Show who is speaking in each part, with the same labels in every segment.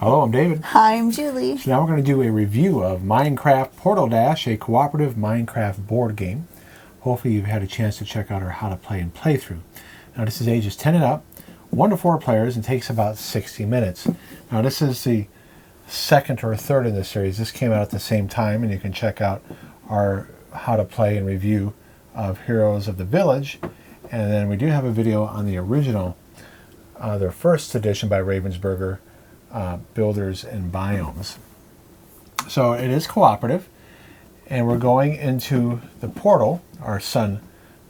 Speaker 1: Hello, I'm David.
Speaker 2: Hi, I'm Julie.
Speaker 1: So now we're going to do a review of Minecraft Portal Dash, a cooperative Minecraft board game. Hopefully you've had a chance to check out our how to play and playthrough. Now this is ages 10 and up, 1 to 4 players, and takes about 60 minutes. Now this is the second or third in this series. This came out at the same time, and you can check out our how to play and review of Heroes of the Village. And then we do have a video on the original, their first edition by Ravensburger, Builders and Biomes. So it is cooperative, and we're going into the portal. Our son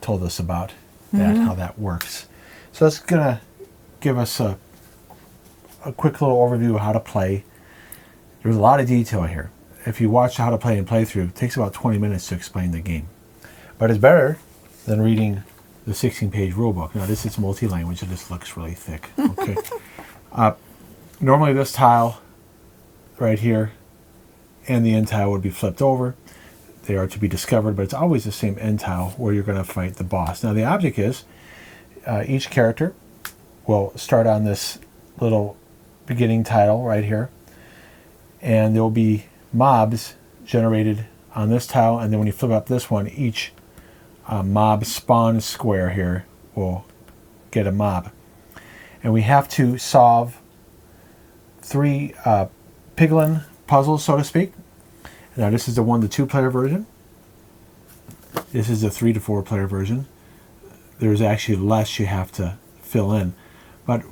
Speaker 1: told us about that, how that works. So that's going to give us a quick little overview of how to play. There's a lot of detail here. If you watch how to play and playthrough, it takes about 20 minutes to explain the game. But it's better than reading the 16-page rulebook. Now this is multi-language, so this looks really thick. Okay. Normally this tile right here and the end tile would be flipped over. They are to be discovered, but it's always the same end tile where you're going to fight the boss. Now the object is each character will start on this little beginning tile right here, and there will be mobs generated on this tile, and then when you flip up this one, each mob spawn square here will get a mob. And we have to solve 3 piglin puzzles, so to speak. Now this is the 1 to 2 player version. This is the 3 to 4 player version. There's actually less you have to fill in. But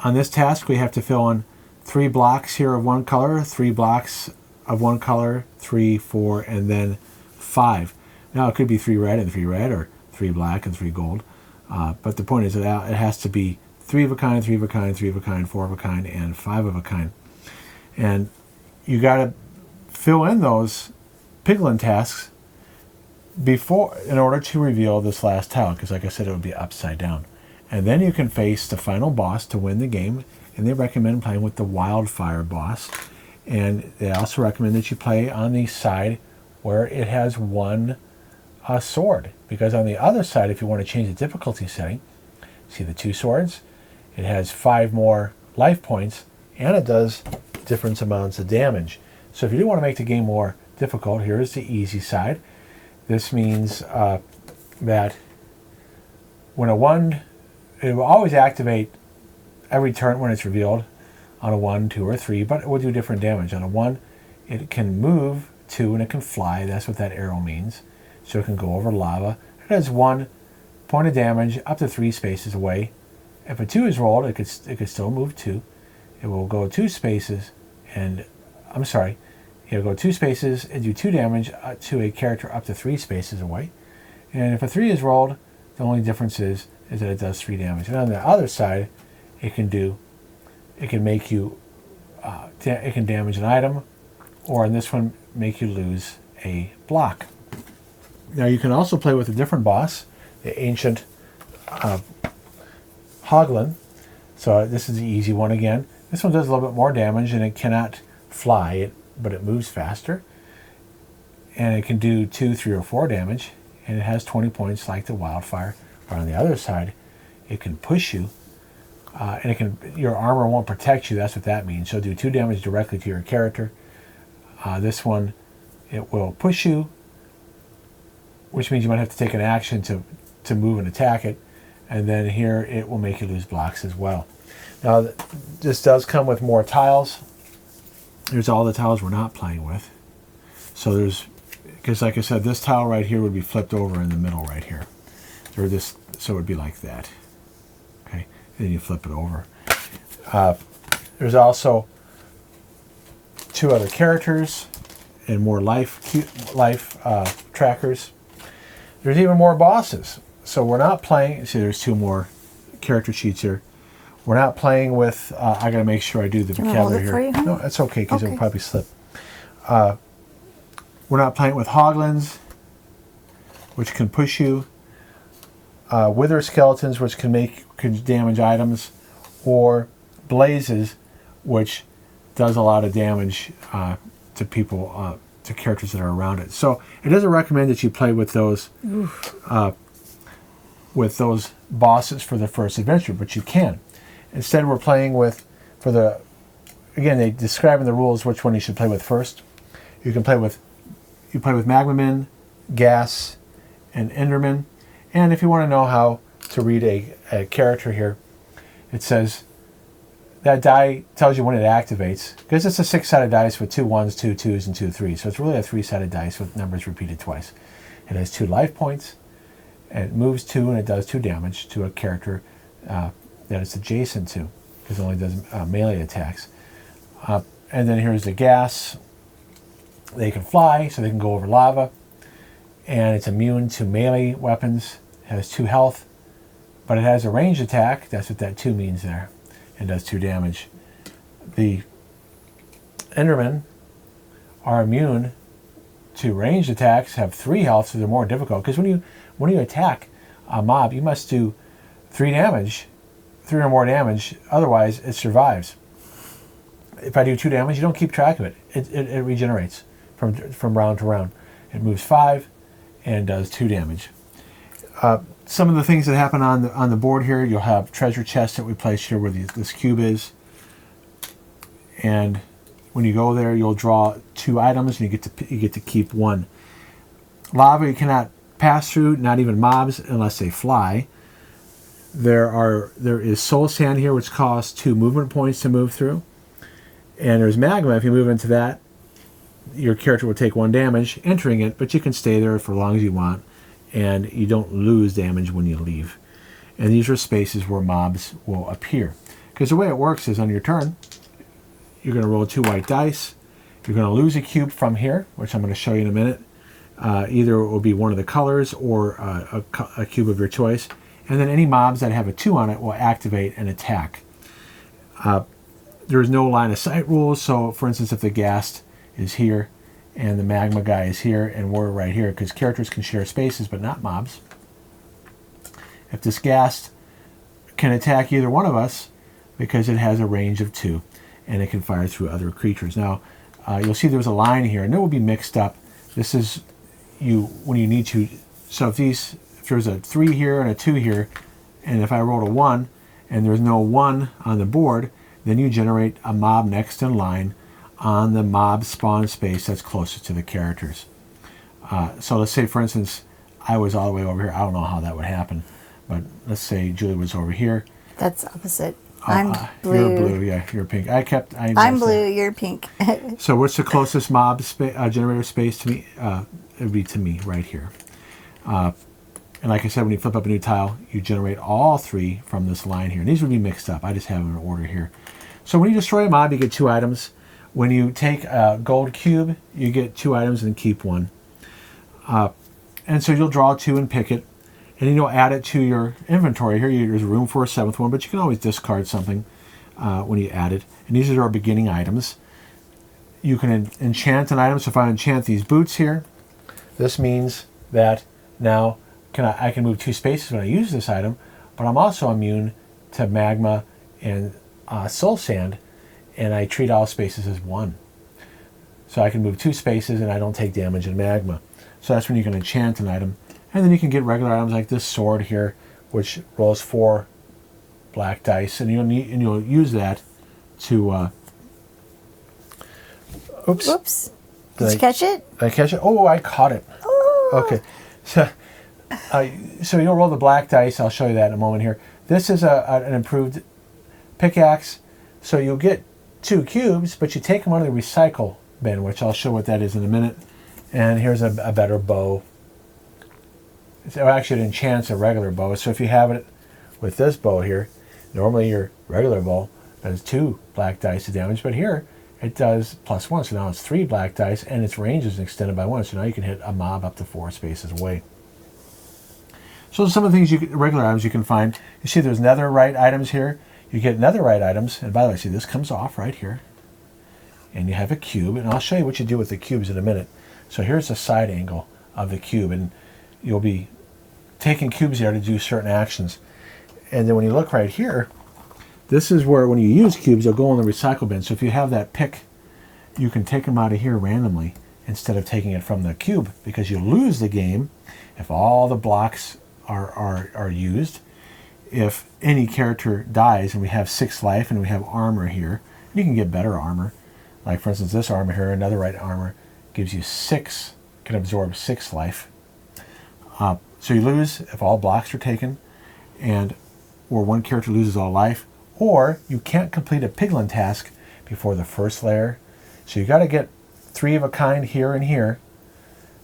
Speaker 1: on this task we have to fill in 3 blocks here of one color, 3 blocks of one color, 3, 4, and then 5. Now it could be 3 red and 3 red, or 3 black and 3 gold. But the point is that it has to be 3 of a kind, 3 of a kind, 3 of a kind, 4 of a kind, and 5 of a kind. And you got to fill in those piglin tasks before, in order to reveal this last tile, because like I said, it would be upside down. And then you can face the final boss to win the game. And they recommend playing with the wildfire boss. And they also recommend that you play on the side where it has 1 sword, because on the other side, if you want to change the difficulty setting, see the 2 swords, it has 5 more life points, and it does different amounts of damage. So if you do want to make the game more difficult, here is the easy side. This means that when a 1, it will always activate every turn when it's revealed on a 1, 2, or 3, but it will do different damage. On a 1, it can move, 2, and it can fly. That's what that arrow means. So it can go over lava. It has 1 point of damage up to 3 spaces away. If a 2 is rolled, it could still move 2. It will go 2 spaces, and it'll go 2 spaces and do 2 damage to a character up to 3 spaces away. And if a 3 is rolled, the only difference is that it does 3 damage. And on the other side, it can make you, it can damage an item, or in this one, make you lose a block. Now you can also play with a different boss, the ancient Hoglin. So this is the easy one again. This one does a little bit more damage, and it cannot fly, but it moves faster. And it can do 2, 3, or 4 damage, and it has 20 points like the wildfire. But on the other side, it can push you, and your armor won't protect you. That's what that means. So do 2 damage directly to your character. This one, it will push you, which means you might have to take an action to move and attack it. And then here it will make you lose blocks as well. Now this does come with more tiles. There's all the tiles we're not playing with. So because like I said, this tile right here would be flipped over in the middle right here. So it would be like that. Okay, and then you flip it over. There's also 2 other characters and more life trackers. There's even more bosses. So we're not playing, see there's 2 more character sheets here. We're not playing with, I gotta make sure I do the vocabulary here. For you, no, that's okay, because it'll probably slip. We're not playing with hoglins, which can push you, wither skeletons, which can damage items, or blazes, which does a lot of damage to people, to characters that are around it. So it doesn't recommend that you play with those bosses for the first adventure, but you can. Instead, we're playing with, for the again, they describe in the rules which one you should play with first. You play with magma men, gas, and enderman. And if you want to know how to read a character here, it says that die tells you when it activates, because it's a 6-sided dice with 2 1s, 2 2s, and 2 3s. So it's really a 3-sided dice with numbers repeated twice. It has 2 life points, and it moves 2, and it does 2 damage to a character that it's adjacent to, because it only does melee attacks. And then here's the gas. They can fly, so they can go over lava. And it's immune to melee weapons. It has 2 health, but it has a ranged attack. That's what that 2 means there. And does 2 damage. The Endermen are immune to ranged attacks, have 3 health, so they're more difficult. Because when you attack a mob, you must do 3 damage, 3 or more damage. Otherwise, it survives. If I do 2 damage, you don't keep track of it. It regenerates from round to round. It moves 5 and does 2 damage. Some of the things that happen on the board here, you'll have treasure chests that we place here where this cube is. And when you go there, you'll draw 2 items, and you get to keep 1. Lava you cannot pass through, not even mobs, unless they fly. There is soul sand here, which costs 2 movement points to move through. And there's magma. If you move into that, your character will take 1 damage entering it, but you can stay there for as long as you want, and you don't lose damage when you leave. And these are spaces where mobs will appear. Because the way it works is on your turn, you're going to roll 2 white dice. You're going to lose a cube from here, which I'm going to show you in a minute. Either it will be one of the colors or a cube of your choice. And then any mobs that have a 2 on it will activate and attack. There's no line of sight rules, so for instance, if the ghast is here and the magma guy is here and we're right here, because characters can share spaces but not mobs. If this ghast can attack either one of us, because it has a range of 2 and it can fire through other creatures. Now you'll see there's a line here and it will be mixed up. This is when you need to. So if there's a 3 here and a 2 here, and if I rolled a 1 and there's no 1 on the board, then you generate a mob next in line on the mob spawn space that's closest to the characters. So let's say, for instance, I was all the way over here. I don't know how that would happen, but let's say Julie was over here.
Speaker 2: That's opposite. I'm blue.
Speaker 1: You're blue, yeah. You're pink.
Speaker 2: I'm blue. You're pink.
Speaker 1: So what's the closest mob generator space to me? It would be to me right here. And like I said, when you flip up a new tile, you generate all 3 from this line here. And these would be mixed up. I just have them in order here. So when you destroy a mob, you get 2 items. When you take a gold cube, you get 2 items and keep 1. And so you'll draw 2 and pick it. And then you'll add it to your inventory. Here there's room for a 7th one, but you can always discard something when you add it. And these are our beginning items. You can enchant an item. So if I enchant these boots here, this means that now I can move 2 spaces when I use this item, but I'm also immune to magma and soul sand, and I treat all spaces as 1. So I can move 2 spaces and I don't take damage in magma. So that's when you can enchant an item. And then you can get regular items like this sword here, which rolls 4 black dice, and you'll use that to
Speaker 2: Oops. Did you catch it?
Speaker 1: Did I catch it? Oh, I caught it.
Speaker 2: Oh.
Speaker 1: Okay. So you'll roll the black dice. I'll show you that in a moment here. This is an improved pickaxe. So you'll get 2 cubes, but you take them out of the recycle bin, which I'll show what that is in a minute. And here's a better bow. So actually, it enchants a regular bow. So if you have it with this bow here, normally your regular bow does 2 black dice of damage, but here it does +1. So now it's 3 black dice, and its range is extended by 1. So now you can hit a mob up to 4 spaces away. So some of the things regular items you can find. You see there's netherite items here. You get netherite items, and by the way, see this comes off right here. And you have a cube, and I'll show you what you do with the cubes in a minute. So here's the side angle of the cube, and you'll be taking cubes there to do certain actions. And then when you look right here, this is where when you use cubes, they'll go in the recycle bin. So if you have that pick, you can take them out of here randomly instead of taking it from the cube, because you lose the game if all the blocks are used. If any character dies, and we have 6 life and we have armor here, You can get better armor. Like for instance, this armor here, another right armor, gives you 6, can absorb 6 life. So you lose if all blocks are taken, or one character loses all life, or you can't complete a piglin task before the first layer. So you got to get 3 of a kind here and here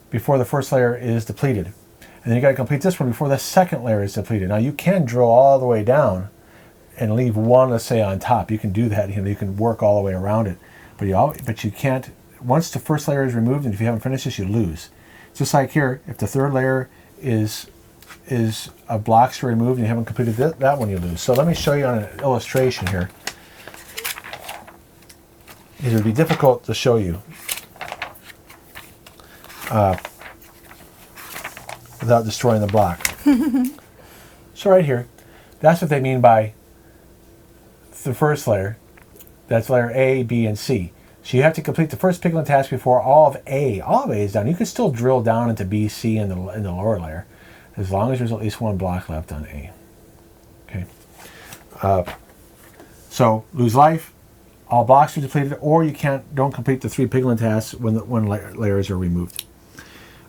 Speaker 1: before the first layer is depleted. And then you got to complete this one before the second layer is depleted. Now you can drill all the way down and leave one, let's say, on top. You can do that. You can work all the way around it. But you can't, once the first layer is removed, and if you haven't finished this, you lose. Just like here, if the third layer is blocks are removed and you haven't completed that one, you lose. So let me show you on an illustration here. It would be difficult to show you without destroying the block. So right here, that's what they mean by the first layer. That's layer A, B, and C. So you have to complete the first piglin task before all of A is done. You can still drill down into B, C in the lower layer, as long as there's at least one block left on A. Okay. So lose life, all blocks are depleted, or you don't complete the 3 piglin tasks when layers are removed.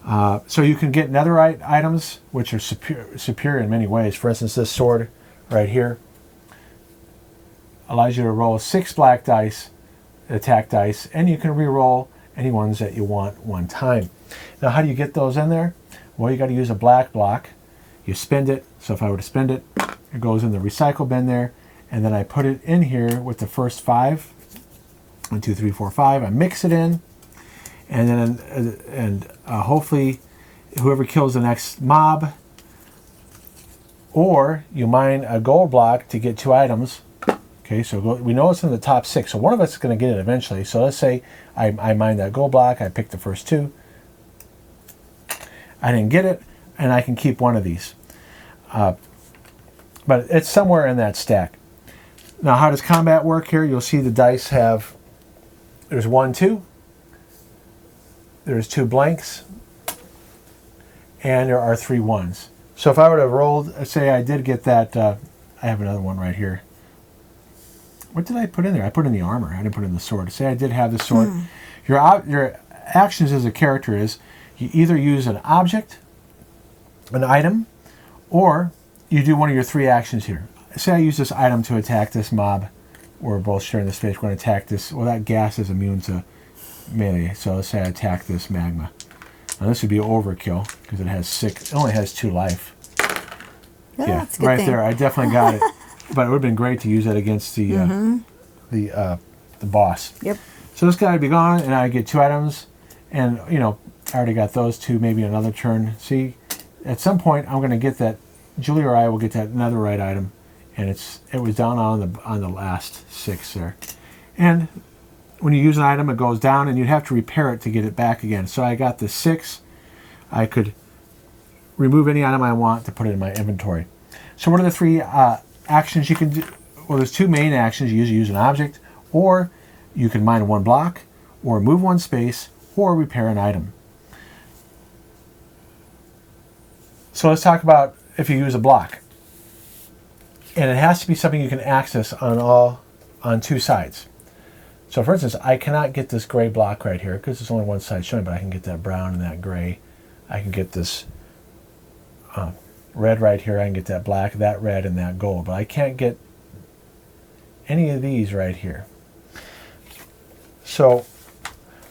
Speaker 1: So you can get netherite items, which are superior in many ways. For instance, this sword right here allows you to roll 6 black dice, attack dice, and you can re-roll any ones that you want one time. Now, how do you get those in there? Well, you got to use a black block. You spend it. So if I were to spend it, it goes in the recycle bin there, and then I put it in here with the first 5. 1, 2, 3, 4, 5. I mix it in, and then hopefully whoever kills the next mob, or you mine a gold block to get 2 items. Okay, so we know it's in the top 6, so one of us is going to get it eventually. So let's say I mine that gold block, I pick the first 2. I didn't get it, and I can keep one of these. But it's somewhere in that stack. Now, how does combat work here? You'll see the dice have, there's 1, 2. There's 2 blanks. And there are 3 1s. So if I would have rolled, say I did get that, I have another one right here. What did I put in there? I put in the armor. I didn't put in the sword. Say I did have the sword. Your actions as a character is you either use an object, an item, or you do one of your 3 actions here. Say I use this item to attack this mob. We're both sharing the space. We're going to attack this. Well, that gas is immune to melee. So let's say I attack this magma. Now this would be overkill because it has 6. It only has 2 life.
Speaker 2: Yeah, that's a good
Speaker 1: right
Speaker 2: thing.
Speaker 1: there. I definitely got it. But it would have been great to use that against the boss.
Speaker 2: Yep.
Speaker 1: So this guy would be gone, and I get 2 items, and I already got those 2. Maybe another turn. See, at some point I'm going to get that. Julie or I will get that netherite item, and it was down on the last 6 there. And when you use an item, it goes down, and you'd have to repair it to get it back again. So I got the 6. I could remove any item I want to put it in my inventory. So what are the 3 actions you can do? Well, there's 2 main actions. You use an object, or you can mine 1 block, or move 1 space, or repair an item. So let's talk about if you use a block. And it has to be something you can access on 2 sides. So for instance, I cannot get this gray block right here because there's only one side showing, but I can get that brown and that gray. I can get this red right here. I can get that black, that red, and that gold. But I can't get any of these right here. So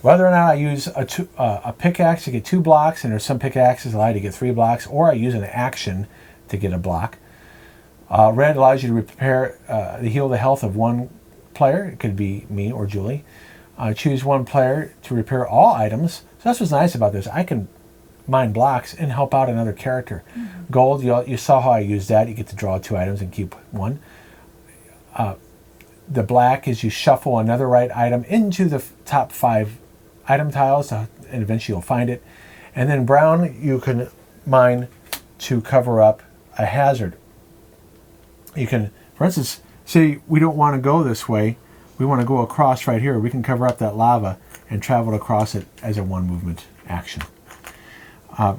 Speaker 1: whether or not I use a pickaxe to get 2 blocks, and there's some pickaxes allow you to get 3 blocks, or I use an action to get a block. Red allows you to repair, heal the health of 1 player. It could be me or Julie. Choose 1 player to repair all items. So that's what's nice about this. I can mine blocks and help out another character. Mm-hmm. Gold, you saw how I used that. You get to draw 2 items and keep 1. The black is you shuffle another right item into the top 5 item tiles, and eventually you'll find it. And then brown, you can mine to cover up a hazard. You can, for instance, say we don't want to go this way. We want to go across right here. We can cover up that lava and travel across it as a 1 movement action.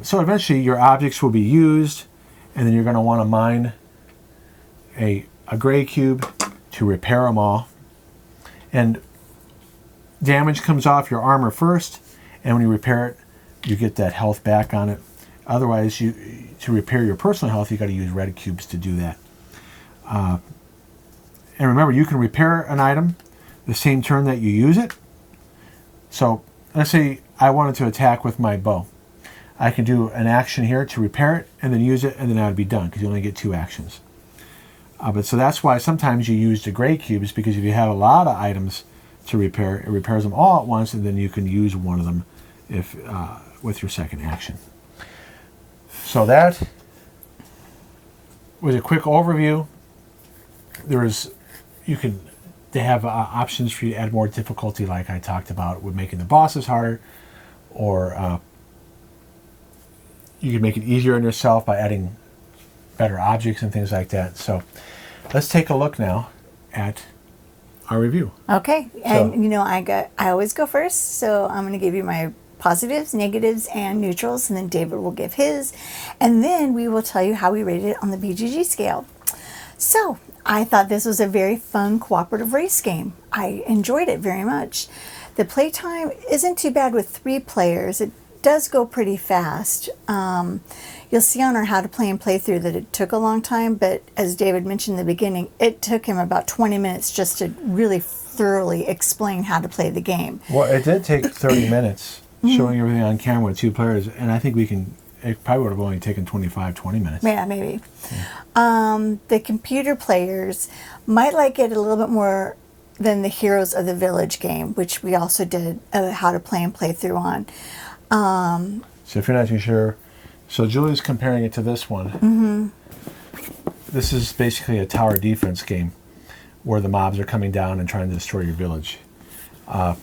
Speaker 1: So eventually your objects will be used, and then you're going to want to mine a gray cube to repair them all. And damage comes off your armor first, and when you repair it, you get that health back on it. Otherwise, to repair your personal health, you got to use red cubes to do that. And remember, you can repair an item the same turn that you use it. So let's say I wanted to attack with my bow. I can do an action here to repair it and then use it, and then I would be done because you only get 2 actions. But so that's why sometimes you use the gray cubes, because if you have a lot of items to repair, it repairs them all at once, and then you can use one of them if with your second action. So that was a quick overview. They have options for you to add more difficulty, like I talked about, with making the bosses harder, or you can make it easier on yourself by adding better objects and things like that. So let's take a look now at our review.
Speaker 2: Okay, and I always go first, so I'm going to give you my positives, negatives, and neutrals, and then David will give his, and then we will tell you how we rated it on the BGG scale. So I thought this was a very fun cooperative race game. I enjoyed it very much. The playtime isn't too bad with 3 players. It does go pretty fast. You'll see on our how to play and playthrough that it took a long time, but as David mentioned in the beginning, it took him about 20 minutes just to really thoroughly explain how to play the game.
Speaker 1: Well, it did take 30 minutes showing everything on camera with 2 players, and I think it probably would have only taken 20 minutes.
Speaker 2: Yeah, maybe. Yeah. The computer players might like it a little bit more than the Heroes of the Village game, which we also did how to play and play through on.
Speaker 1: So if you're not too sure, so Julie's comparing it to this one.
Speaker 2: Mm-hmm.
Speaker 1: This is basically a tower defense game where the mobs are coming down and trying to destroy your village.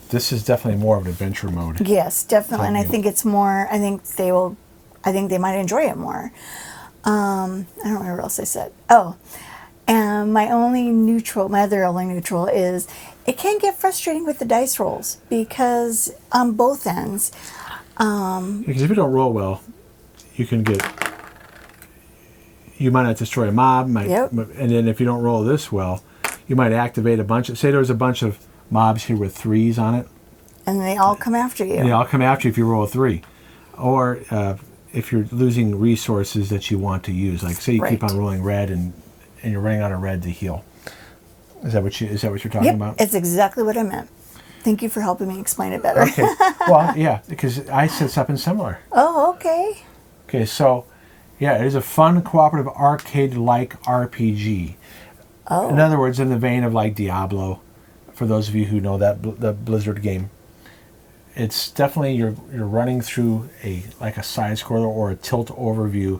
Speaker 1: This is definitely more of an adventure mode.
Speaker 2: Yes, definitely. And I think it's more, I think they might enjoy it more. I don't remember what else I said. Oh, and my other only neutral is it can get frustrating with the dice rolls because on both ends.
Speaker 1: Because if you don't roll well, you might not destroy a mob, and then if you don't roll this well, you might activate say there was a bunch of mobs here with 3s on it.
Speaker 2: And they all come after you.
Speaker 1: They all come after you if you roll a 3. Or if you're losing resources that you want to use. Like say you keep on rolling red and you're running out of red to heal. Is that what you're talking about?
Speaker 2: It's exactly what I meant. Thank you for helping me explain it better.
Speaker 1: Okay. Well, yeah, because I said something similar.
Speaker 2: Oh, okay.
Speaker 1: Okay, so yeah, it is a fun cooperative arcade-like RPG.
Speaker 2: Oh.
Speaker 1: In other words, in the vein of like Diablo, for those of you who know the Blizzard game. It's definitely you're running through a side scroller or a tilt overview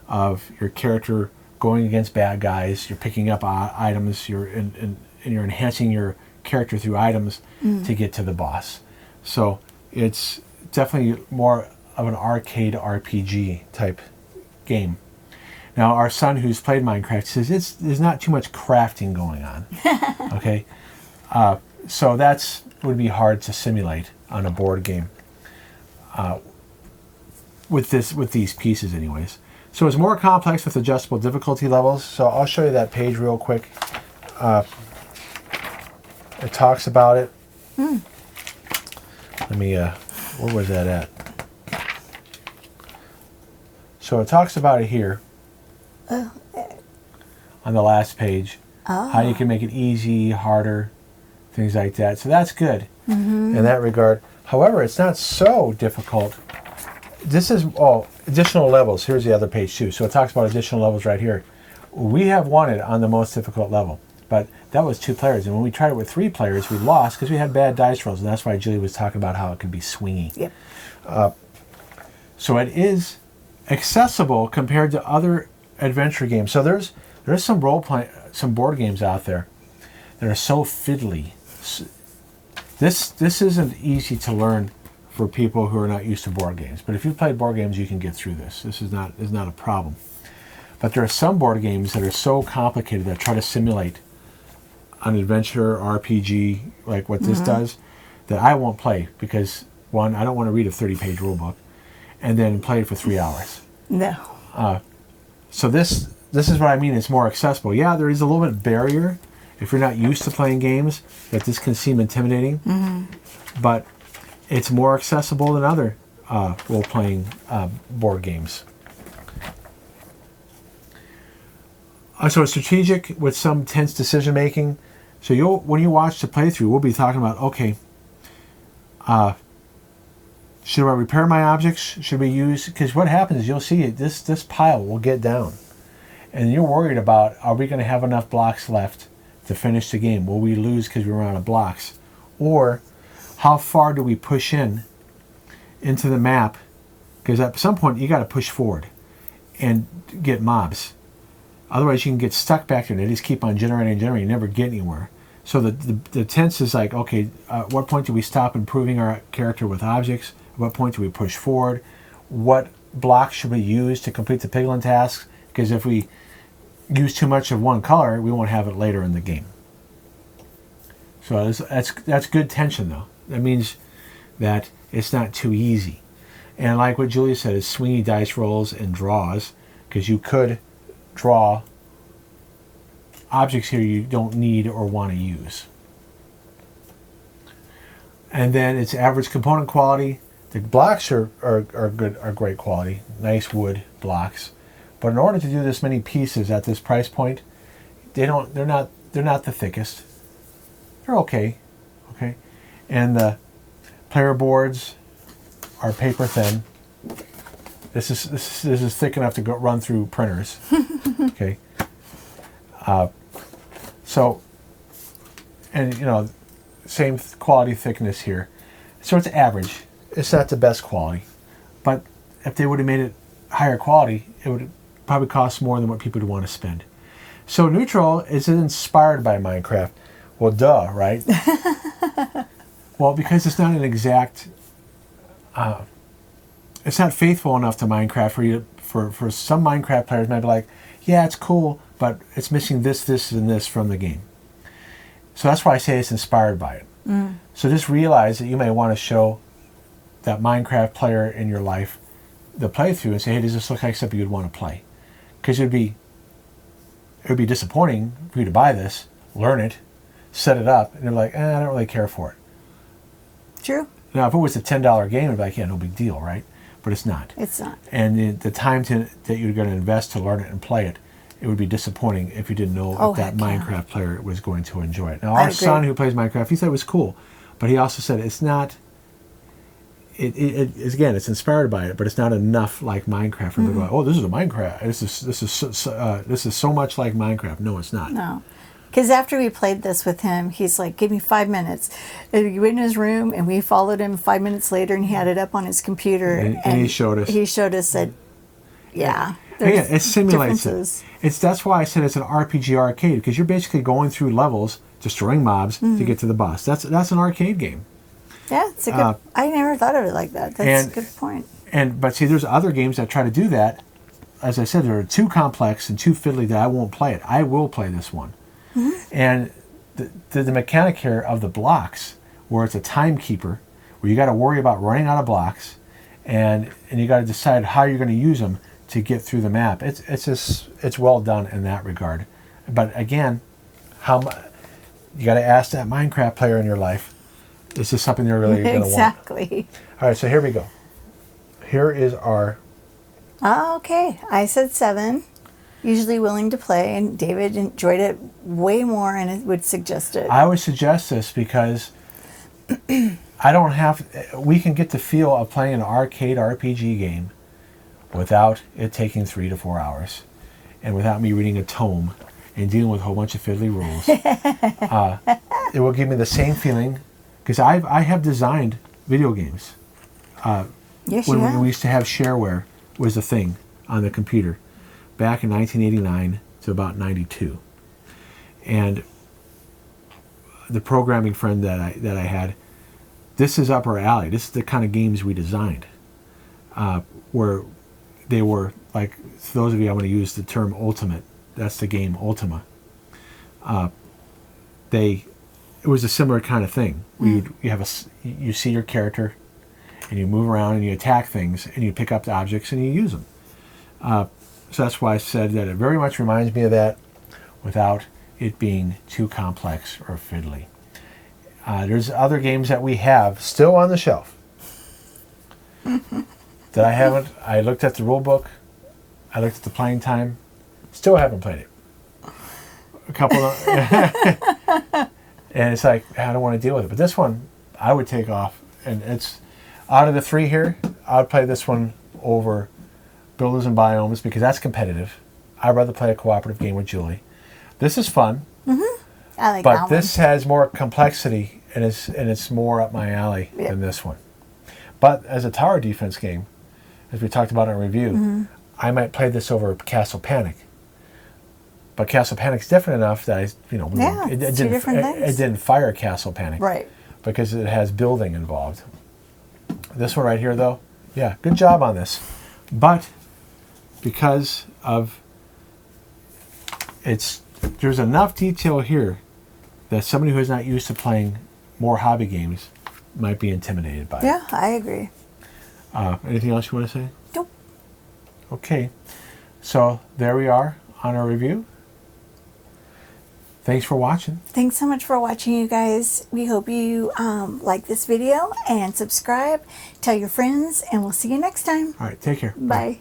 Speaker 1: of your character going against bad guys. You're picking up items. And you're enhancing your character through items to get to the boss. So it's definitely more of an arcade RPG type game. Now our son, who's played Minecraft, says there's not too much crafting going on. Okay, so that would be hard to simulate on a board game with these pieces anyways. So it's more complex with adjustable difficulty levels. So I'll show you that page real quick. It talks about it. Let me, where was that at? So it talks about it here on the last page. How you can make it easy, harder, things like that. So that's good in that regard. However, it's not so difficult. This is, additional levels. Here's the other page too. So it talks about additional levels right here. We have won it on the most difficult level, but that was 2 players. And when we tried it with 3 players, we lost because we had bad dice rolls. And that's why Julie was talking about how it can be swingy.
Speaker 2: Yep.
Speaker 1: So it is accessible compared to other adventure games. So there's some some board games out there that are so fiddly. This isn't easy to learn for people who are not used to board games. But if you've played board games, you can get through this. This is not a problem. But there are some board games that are so complicated that try to simulate an adventure RPG like what this does, that I won't play because, one, I don't want to read a 30-page rule book, and then play it for 3 hours.
Speaker 2: No.
Speaker 1: So this is what I mean. It's more accessible. Yeah, there is a little bit of barrier if you're not used to playing games, that this can seem intimidating. But it's more accessible than other role-playing board games. So it's strategic with some tense decision-making. So when you watch the playthrough, we'll be talking about, okay, should I repair my objects? Should we use... Because what happens is you'll see it, this pile will get down. And you're worried about, are we going to have enough blocks left to finish the game? Will we lose because we run out of blocks? Or how far do we push into the map? Because at some point you got to push forward and get mobs. Otherwise you can get stuck back there and they just keep on generating, you never get anywhere. So the tense is like, okay, at what point do we stop improving our character with objects? At what point do we push forward? What blocks should we use to complete the piglin tasks? Because if we use too much of one color, we won't have it later in the game. So that's good tension, though. That means that it's not too easy. And like what Julia said, is swingy dice rolls and draws, because you could draw objects here you don't need or want to use. And then it's average component quality. The blocks are good, are great quality, nice wood blocks. But in order to do this many pieces at this price point, they're not the thickest. They're okay. And the player boards are paper thin. This is thick enough to run through printers. Okay. So, and same quality thickness here. So it's average. It's not the best quality, but if they would have made it higher quality, it would probably cost more than what people would want to spend. So neutral is inspired by Minecraft. Well, duh, right? Well, because it's not an exact, it's not faithful enough to Minecraft for some Minecraft players might be like, yeah, it's cool, but it's missing this, and this from the game. So that's why I say it's inspired by it. So just realize that you may want to show that Minecraft player in your life the playthrough and say, hey, does this look like something you'd want to play? Because it would be disappointing for you to buy this, learn it, set it up, and you're like, I don't really care for it.
Speaker 2: True.
Speaker 1: Now, if it was a $10 game, I'd be like, yeah, no big deal, right? But it's not.
Speaker 2: It's not.
Speaker 1: And the time that you're going to invest to learn it and play it, it would be disappointing if you didn't know if that Minecraft player was going to enjoy it. Now, our son who plays Minecraft, he said it was cool, but he also said it's not. Again, it's inspired by it, but it's not enough like Minecraft for him to go, oh, this is a Minecraft. This is so much like Minecraft. No, it's not.
Speaker 2: No. Because after we played this with him, he's like, give me 5 minutes. And we went in his room, and we followed him 5 minutes later, and he had it up on his computer.
Speaker 1: And he showed us.
Speaker 2: He showed us that, yeah.
Speaker 1: It simulates it. That's why I said it's an RPG arcade, because you're basically going through levels, destroying mobs to get to the boss. That's an arcade game.
Speaker 2: Yeah, it's a good. I never thought of it like that. That's a good point.
Speaker 1: But see, there's other games that try to do that. As I said, they're too complex and too fiddly that I won't play it. I will play this one. And the mechanic here of the blocks, where it's a timekeeper, where you got to worry about running out of blocks, and you got to decide how you're going to use them to get through the map. It's well done in that regard. But again, you got to ask that Minecraft player in your life, is this something they're really going to want?
Speaker 2: Exactly.
Speaker 1: All right, so here we go. Here is our...
Speaker 2: Okay, I said 7. Usually willing to play, and David enjoyed it way more and would suggest it.
Speaker 1: I would suggest this because we can get the feel of playing an arcade RPG game without it taking 3 to 4 hours and without me reading a tome and dealing with a whole bunch of fiddly rules. It will give me the same feeling, because I have designed video games.
Speaker 2: Yes,
Speaker 1: when we used to have shareware was a thing on the computer back in 1989 to about 92. And the programming friend that I had, this is up our alley. This is the kind of games we designed, where they were like, for those of you, I'm going to use the term ultimate. That's the game Ultima. It was a similar kind of thing. You see your character, and you move around and you attack things, and you pick up the objects and you use them. So that's why I said that it very much reminds me of that, without it being too complex or fiddly. There's other games that we have still on the shelf that I haven't. I looked at the rule book. I looked at the playing time. Still haven't played it. A couple of, and it's like, I don't want to deal with it. But this one, I would take off. And it's, out of the three here, I would play this one over Builders and Biomes because that's competitive. I'd rather play a cooperative game with Julie. This is fun.
Speaker 2: I like
Speaker 1: But
Speaker 2: that
Speaker 1: this has more complexity and it's more up my alley than this one. But as a tower defense game, as we talked about in our review, I might play this over Castle Panic. But Castle Panic's different enough that it didn't fire Castle Panic.
Speaker 2: Right.
Speaker 1: Because it has building involved. This one right here, though, yeah, good job on this. But because of there's enough detail here that somebody who is not used to playing more hobby games might be intimidated by it.
Speaker 2: Yeah, I agree.
Speaker 1: Anything else you want to say?
Speaker 2: Nope.
Speaker 1: Okay. So there we are on our review. Thanks for watching.
Speaker 2: Thanks so much for watching, you guys. We hope you like this video and subscribe. Tell your friends, and we'll see you next time.
Speaker 1: All right, take care.
Speaker 2: Bye.